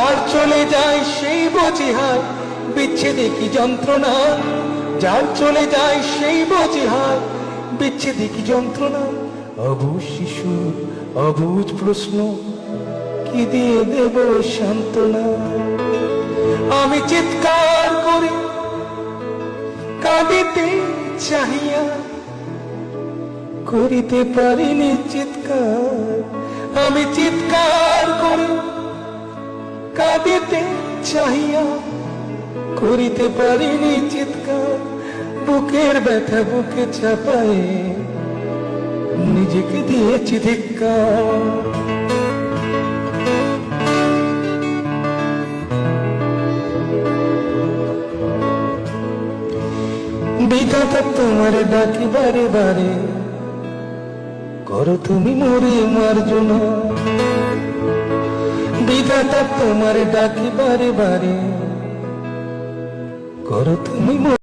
যার চলে যায় সেই বোঝে হায় বিচ্ছেদে কি যন্ত্রণা, যার চলে যায় সেই বোঝে হায় বিচ্ছেদে কি যন্ত্রণা। অবুঝ শিশু অবুঝ প্রশ্ন, কি দিয়ে দেব সান্ত্বনা। আমি চিৎকার করে কাঁদিতে চাহিয়া করিতে পারিনি চিৎকার, আমি চিৎকার করে কাঁদিতে চাহিয়া করিতে পারিনি চিৎকার। বুকের ব্যথা বুকে চাপায়ে নিজেকে দিয়েছি ধিক্কার। বিধাতা তোমার ডাকি বারে বারে, করো তুমি মোরে মার্জনা। বিধাতা তোমার ডাকি বারে বারে, করো তুমি